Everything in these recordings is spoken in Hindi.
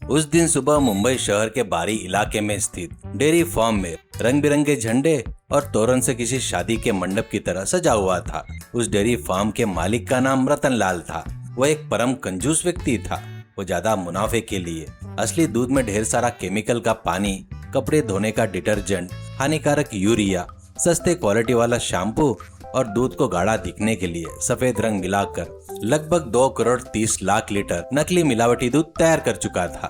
उस दिन सुबह मुंबई शहर के बाहरी इलाके में स्थित डेयरी फार्म में रंग बिरंगे झंडे और तोरण से किसी शादी के मंडप की तरह सजा हुआ था। उस डेयरी फार्म के मालिक का नाम रतन लाल था। वह एक परम कंजूस व्यक्ति था। वो ज्यादा मुनाफे के लिए असली दूध में ढेर सारा केमिकल का पानी, कपड़े धोने का डिटर्जेंट, हानिकारक यूरिया, सस्ते क्वालिटी वाला शैम्पू और दूध को गाढ़ा दिखने के लिए सफेद रंग मिलाकर लगभग 2 करोड़ 30 लाख लीटर नकली मिलावटी दूध तैयार कर चुका था।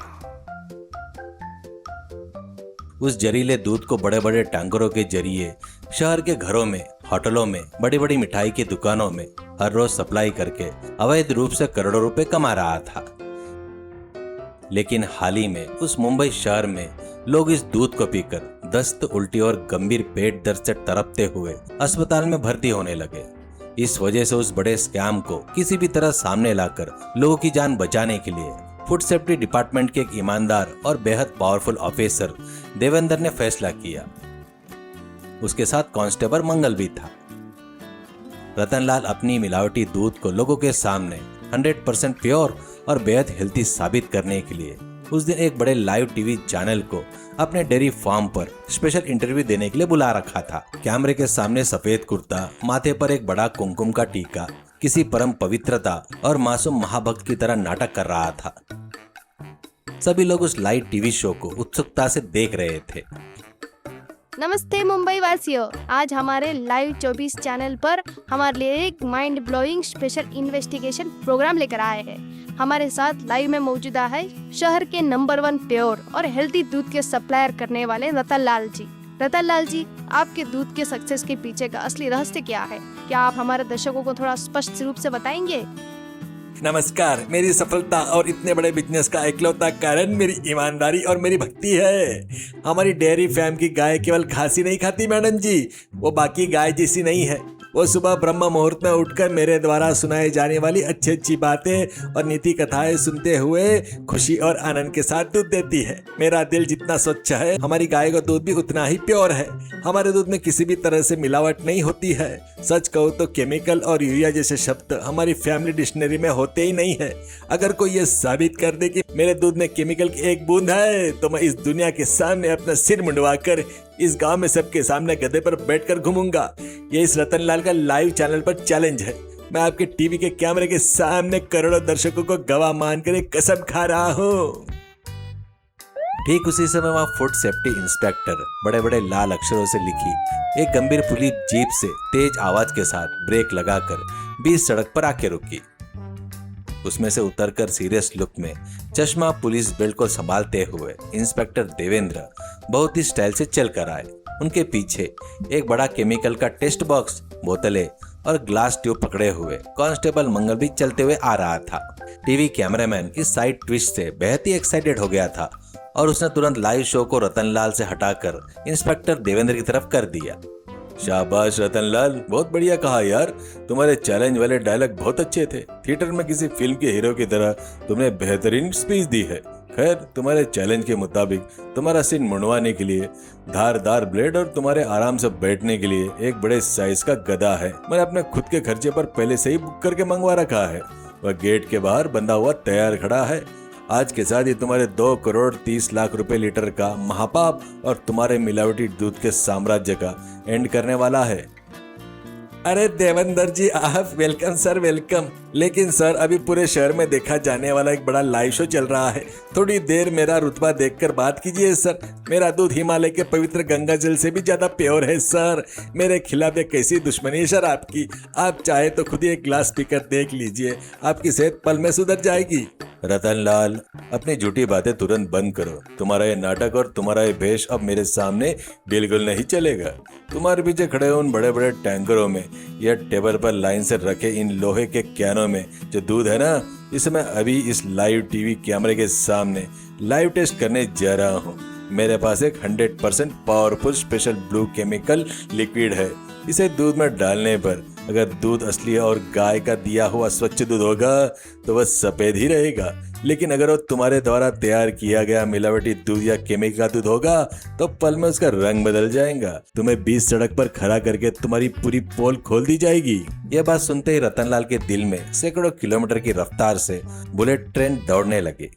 उस जहरीले दूध को बड़े बड़े टैंकरों के जरिए शहर के घरों में, होटलों में, बड़ी बड़ी मिठाई की दुकानों में हर रोज सप्लाई करके अवैध रूप से करोड़ों रुपए कमा रहा था। लेकिन हाल ही में उस मुंबई शहर में लोग इस दूध को पीकर दस्त, उल्टी और गंभीर पेट दर्द से तड़पते हुए अस्पताल में भर्ती होने लगे। इस वजह से उस बड़े स्कैम को किसी भी तरह सामने लाकर लोगों की जान बचाने के लिए फूड सेफ्टी डिपार्टमेंट के एक ईमानदार और बेहद पावरफुल ऑफिसर देवेंद्र ने फैसला किया। उसके साथ कांस्टेबल मंगल भी था। रतनलाल अपनी मिलावटी दूध को लोगों के सामने 100% प्योर और बेहद हेल्थी साबित करने के लिए उस दिन एक बड़े लाइव टीवी चैनल को अपने डेयरी फार्म पर स्पेशल इंटरव्यू देने के लिए बुला रखा था। कैमरे के सामने सफेद कुर्ता, माथे पर एक बड़ा कुमकुम का टीका, किसी परम पवित्रता और मासूम महाभक्त की तरह नाटक कर रहा था। सभी लोग उस लाइव टीवी शो को उत्सुकता से देख रहे थे। नमस्ते मुंबई वासियों, आज हमारे लाइव 24 चैनल पर हमारे लिए एक mind blowing special investigation programme लेकर आए हैं। हमारे साथ लाइव में मौजूदा है शहर के नंबर 1 प्योर और हेल्दी दूध के सप्लायर करने वाले रतन लाल जी। रतन लाल जी, आपके दूध के सक्सेस के पीछे का असली रहस्य क्या है? क्या आप हमारे दर्शकों को थोड़ा स्पष्ट रूप से बताएंगे? नमस्कार। मेरी सफलता और इतने बड़े बिजनेस का इकलौता कारण मेरी ईमानदारी और मेरी भक्ति है। हमारी डेयरी फार्म की गाय केवल घास ही नहीं खाती मैडम जी, वो बाकी गाय जैसी नहीं है। वो सुबह ब्रह्म मुहूर्त में उठकर मेरे द्वारा सुनाई जाने वाली अच्छी अच्छी बातें और नीति कथाएं सुनते हुए खुशी और आनंद के साथ दूध देती है। मेरा दिल जितना स्वच्छ है, हमारी गाय का दूध भी उतना ही प्योर है। हमारे दूध में किसी भी तरह से मिलावट नहीं होती है। सच कहूँ तो केमिकल और यूरिया जैसे शब्द हमारी फैमिली डिक्शनरी में होते ही नहीं है। अगर कोई ये साबित कर दे कि मेरे दूध में केमिकल की एक बूंद है तो मैं इस दुनिया के सामने अपना सिर मुंडवाकर इस गांव में सबके सामने गधे पर बैठकर घूमूंगा। ये इस रतनलाल का लाइव चैनल पर चैलेंज है। मैं आपके टीवी के कैमरे के सामने करोड़ों दर्शकों को गवाह मानकर एक कसम खा रहा हूँ। ठीक उसी समय वहाँ फूड सेफ्टी इंस्पेक्टर बड़े बड़े लाल अक्षरों से लिखी एक गंभीर पुलिस जीप से तेज आवाज के साथ ब्रेक लगाकर बीच सड़क पर आके रुकी। उसमें से उतरकर सीरियस लुक में चश्मा, पुलिस बेल्ट को संभालते हुए इंस्पेक्टर देवेंद्र बहुत ही स्टाइल से चल कर आए। उनके पीछे एक बड़ा केमिकल का टेस्ट बॉक्स, बोतलें और ग्लास ट्यूब पकड़े हुए कांस्टेबल मंगल भी चलते हुए आ रहा था। टीवी कैमरामैन इस साइड ट्विस्ट से बेहद ही एक्साइटेड हो गया था और उसने तुरंत लाइव शो को रतनलाल से हटाकर इंस्पेक्टर देवेंद्र की तरफ कर दिया। शाबाश रतनलाल, बहुत बढ़िया कहा यार। तुम्हारे चैलेंज वाले डायलॉग बहुत अच्छे थे। थिएटर में किसी फिल्म के हीरो की तरह तुमने बेहतरीन स्पीच दी है। खैर, तुम्हारे चैलेंज के मुताबिक तुम्हारा सिर मुंडवाने के लिए धारदार ब्लेड और तुम्हारे आराम से बैठने के लिए एक बड़े साइज का गधा है। मैंने अपने खुद के खर्चे पर पहले से ही बुक करके मंगवा रखा है। वह गेट के बाहर बंधा हुआ तैयार खड़ा है। आज के साथ ही तुम्हारे 2 करोड़ 30 लाख रुपए लीटर का महापाप और तुम्हारे मिलावटी दूध के साम्राज्य का एंड करने वाला है। अरे देवेंद्र जी, आप वेलकम सर, वेलकम। लेकिन सर, अभी पूरे शहर में देखा जाने वाला एक बड़ा लाइव शो चल रहा है। थोड़ी देर मेरा रुतबा देखकर बात कीजिए सर। मेरा दूध हिमालय के पवित्र गंगा जल से भी ज्यादा प्योर है सर। मेरे खिलाफ एक कैसी दुश्मनी है सर आपकी? आप चाहे तो खुद ही एक ग्लास पीकर देख लीजिए, आपकी सेहत पल में सुधर जाएगी। रतनलाल, अपनी झूठी बातें तुरंत बंद करो। तुम्हारा ये नाटक और तुम्हारा ये भेष अब मेरे सामने बिल्कुल नहीं चलेगा। तुम्हारे पीछे खड़े उन बड़े बड़े टैंकरों में या टेबल पर लाइन से रखे इन लोहे के कैनों में जो दूध है ना, इसे मैं अभी इस लाइव टीवी कैमरे के सामने लाइव टेस्ट करने जा रहा हूँ। मेरे पास एक 100% powerful special blue chemical liquid है। इसे दूध में डालने पर अगर दूध असली और गाय का दिया हुआ स्वच्छ दूध होगा तो वह सफेद ही रहेगा। लेकिन अगर वो तुम्हारे द्वारा तैयार किया गया मिलावटी दूध या केमिकल का दूध होगा तो पल में उसका रंग बदल जाएगा। तुम्हें बीच सड़क पर खड़ा करके तुम्हारी पूरी पोल खोल दी जाएगी। यह बात सुनते ही रतनलाल के दिल में सैकड़ों किलोमीटर की रफ्तार से बुलेट ट्रेन दौड़ने लगी।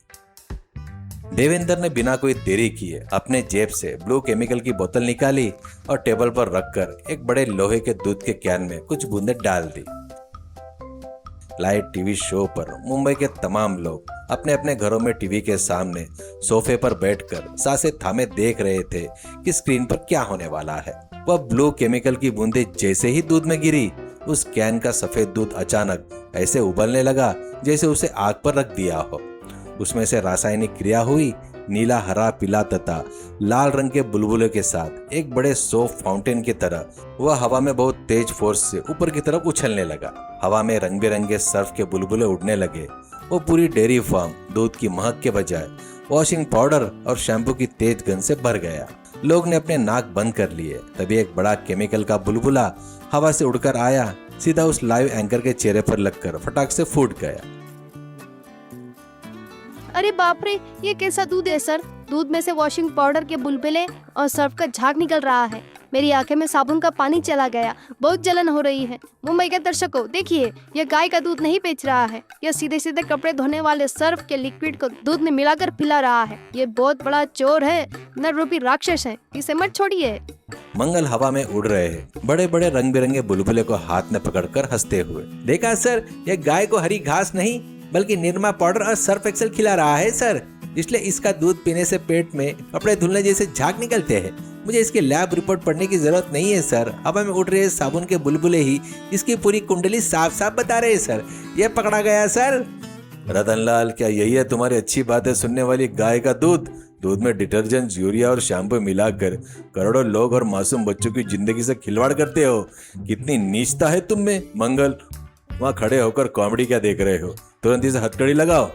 देवेंद्र ने बिना कोई देरी किए अपने जेब से ब्लू केमिकल की बोतल निकाली और टेबल पर रखकर एक बड़े लोहे के दूध के कैन में कुछ बूंदें डाल दी। लाइव टीवी शो पर मुंबई के तमाम लोग अपने अपने घरों में टीवी के सामने सोफे पर बैठकर सांसें थामे देख रहे थे कि स्क्रीन पर क्या होने वाला है। वह ब्लू केमिकल की बूंदें जैसे ही दूध में गिरी, उस कैन का सफेद दूध अचानक ऐसे उबलने लगा जैसे उसे आग पर रख दिया हो। उसमें से रासायनिक क्रिया हुई। नीला, हरा, पीला तथा लाल रंग के बुलबुले के साथ एक बड़े सोप फाउंटेन की तरह वह हवा में बहुत तेज फोर्स से ऊपर की तरफ उछलने लगा। हवा में रंग बिरंगे सर्फ के बुलबुले उड़ने लगे। वो पूरी डेयरी फार्म दूध की महक के बजाय वॉशिंग पाउडर और शैम्पू की तेज गंध से भर गया। लोग ने अपने नाक बंद कर लिए। तभी एक बड़ा केमिकल का बुलबुला हवा से उड़कर आया, सीधा उस लाइव एंकर के चेहरे पर लगकर फटाक से फूट गया। अरे बाप रे, ये कैसा दूध है सर? दूध में से वॉशिंग पाउडर के बुलबुले और सर्फ का झाग निकल रहा है। मेरी आंखें में साबुन का पानी चला गया। बहुत जलन हो रही है। मुंबई के दर्शकों देखिए, यह गाय का दूध नहीं बेच रहा है। यह सीधे सीधे कपड़े धोने वाले सर्फ के लिक्विड को दूध में मिलाकर पिला रहा है। ये बहुत बड़ा चोर है, नर रूपी राक्षस है। इसे मत छोड़िए। मंगल हवा में उड़ रहे बड़े बड़े रंग बिरंगे बुलबुले को हाथ में पकड़कर हंसते हुए, देखा सर, यह गाय को हरी घास नहीं बल्कि निरमा पाउडर और सर्फ एक्सेल खिला रहा है सर। इसलिए इसका दूध पीने से पेट में कपड़े धुलने जैसे झाग निकलते हैं। मुझे इसकी लैब रिपोर्ट पढ़ने की जरूरत नहीं है सर। हवा में उड़ रहे साबुन के बुलबुले ही इसकी पूरी कुंडली साफ साफ बता रहे हैं सर। यह पकड़ा गया सर। रतनलाल, क्या यही है तुम्हारी अच्छी बातें सुनने वाली गाय का दूध? दूध में डिटर्जेंट, यूरिया और शैम्पू मिलाकर करोड़ों लोग और मासूम बच्चों की जिंदगी से खिलवाड़ करते हो। कितनी नीचता है तुम में। मंगल, वहां खड़े होकर कॉमेडी क्या देख रहे हो? तुरंत इसे हथकड़ी लगाओ।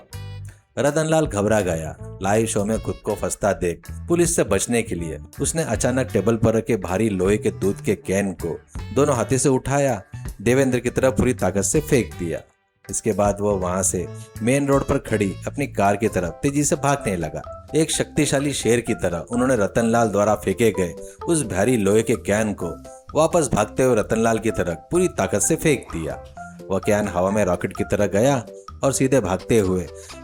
रतनलाल घबरा गया। लाइव शो में खुद को फंसता देख पुलिस से बचने के लिए उसने अचानक टेबल पर रखे भारी लोहे के दूध के कैन को दोनों हाथों से उठाया, देवेंद्र की तरफ पूरी ताकत से फेंक दिया। इसके बाद वो वहां से मेन रोड पर खड़ी अपनी कार की तरफ तेजी से भागने लगा। एक शक्तिशाली शेर की तरह उन्होंने रतनलाल द्वारा फेंके गए उस भारी लोहे के कैन को वापस भागते हुए रतनलाल की तरफ पूरी ताकत से फेंक दिया। वह कैन हवा में रॉकेट की तरह गया और सीधे भागते हुए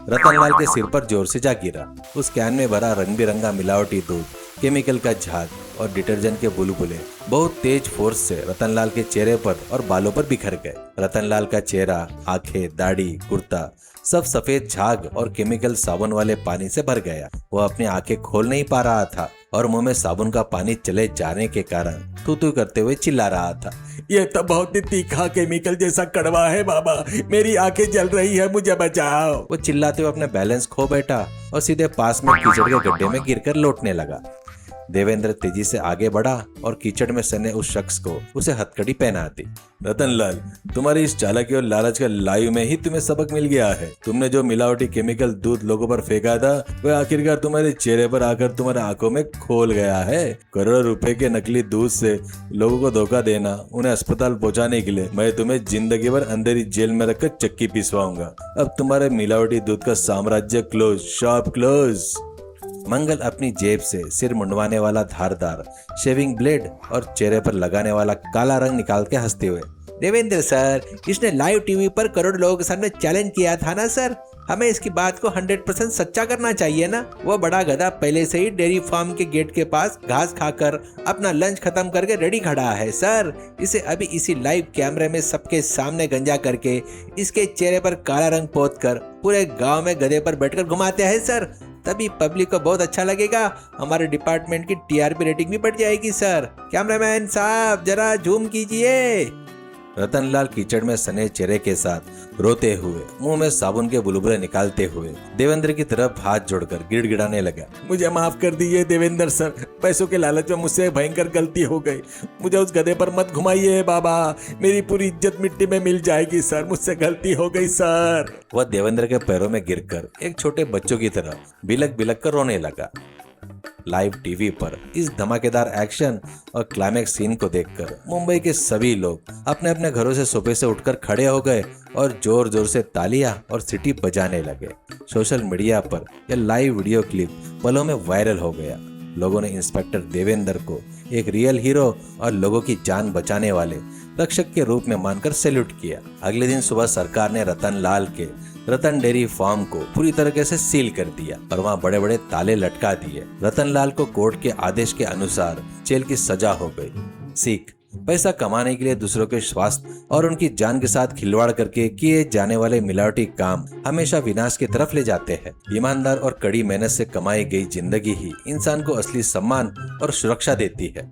रतनलाल के सिर पर जोर से जा गिरा। उस कैन में भरा रंग बिरंगा मिलावटी दूध, केमिकल का झाग और डिटर्जेंट के बुलबुले बहुत तेज फोर्स से रतनलाल के चेहरे पर और बालों पर बिखर गए। रतनलाल का चेहरा, आंखें, दाढ़ी, कुर्ता सब सफेद झाग और केमिकल साबुन वाले पानी से भर गया। वह अपनी आंखें खोल नहीं पा रहा था और मुंह में साबुन का पानी चले जाने के कारण थू-थू करते हुए चिल्ला रहा था, यह तो बहुत ही तीखा केमिकल जैसा कड़वा है बाबा। मेरी आंखें जल रही है, मुझे बचाओ। वो चिल्लाते हुए अपना बैलेंस खो बैठा और सीधे पास में कीचड़ के गड्ढे में गिरकर लौटने लगा। देवेंद्र तेजी से आगे बढ़ा और कीचड़ में सने उस शख्स को उसे हथकड़ी पहना दी। रतनलाल, तुम्हारी इस चालाकी और लालच का लाइव में ही तुम्हें सबक मिल गया है। तुमने जो मिलावटी केमिकल दूध लोगों पर फेंका था वह आखिरकार तुम्हारे चेहरे पर आकर तुम्हारे आंखों में खोल गया है। करोड़ों रुपए के नकली दूध से लोगों को धोखा देना, उन्हें अस्पताल पहुंचाने के लिए मैं तुम्हें जिंदगी भर अंधेरी जेल में रखकर चक्की पिसवाऊंगा। अब तुम्हारे मिलावटी दूध का साम्राज्य क्लोज, शॉप क्लोज। मंगल अपनी जेब से सिर मुंडवाने वाला धारदार शेविंग ब्लेड और चेहरे पर लगाने वाला काला रंग निकाल के हंसते हुए, देवेंद्र सर, इसने लाइव टीवी पर करोड़ लोगों के सामने चैलेंज किया था ना सर। हमें इसकी बात को 100% सच्चा करना चाहिए ना। वो बड़ा गधा पहले से ही डेयरी फार्म के गेट के पास घास खाकर अपना लंच खत्म करके रेडी खड़ा है सर। इसे अभी इसी लाइव कैमरे में सबके सामने गंजा करके इसके चेहरे पर काला रंग पोत कर पूरे गांव में गधे पर बैठकर घुमाते हैं सर। तभी पब्लिक को बहुत अच्छा लगेगा। हमारे डिपार्टमेंट की टीआरपी रेटिंग भी बढ़ जाएगी सर। कैमरामैन साहब, जरा जूम कीजिए। रतनलाल कीचड़ में सने चेहरे के साथ रोते हुए मुंह में साबुन के बुलबुले निकालते हुए देवेंद्र की तरफ हाथ जोड़कर गिड़गिड़ाने लगा। मुझे माफ कर दीजिए देवेंद्र सर, पैसों के लालच में मुझसे भयंकर गलती हो गई। मुझे उस गधे पर मत घुमाइए बाबा, मेरी पूरी इज्जत मिट्टी में मिल जाएगी सर। मुझसे गलती हो गई सर। वह देवेंद्र के पैरों में गिरकर एक छोटे बच्चों की तरह बिलक बिलक कर रोने लगा। लाइव टीवी पर इस धमाकेदार एक्शन और क्लाइमैक्स सीन को देखकर मुंबई के सभी लोग अपने अपने घरों से सोफे से उठकर खड़े हो गए और जोर जोर से तालियां और सीटी बजाने लगे। सोशल मीडिया पर यह लाइव वीडियो क्लिप पलों में वायरल हो गया। लोगों ने इंस्पेक्टर देवेंद्र को एक रियल हीरो और लोगों की जान बचाने वाले रक्षक के रूप में मानकर सैल्यूट किया। अगले दिन सुबह सरकार ने रतनलाल के रतन डेयरी फार्म को पूरी तरीके से सील कर दिया और वहाँ बड़े बड़े ताले लटका दिए। रतनलाल को कोर्ट के आदेश के अनुसार जेल की सजा हो गई। सीख: पैसा कमाने के लिए दूसरों के स्वास्थ्य और उनकी जान के साथ खिलवाड़ करके किए जाने वाले मिलावटी काम हमेशा विनाश की तरफ ले जाते हैं। ईमानदार और कड़ी मेहनत से कमाई गई जिंदगी ही इंसान को असली सम्मान और सुरक्षा देती है।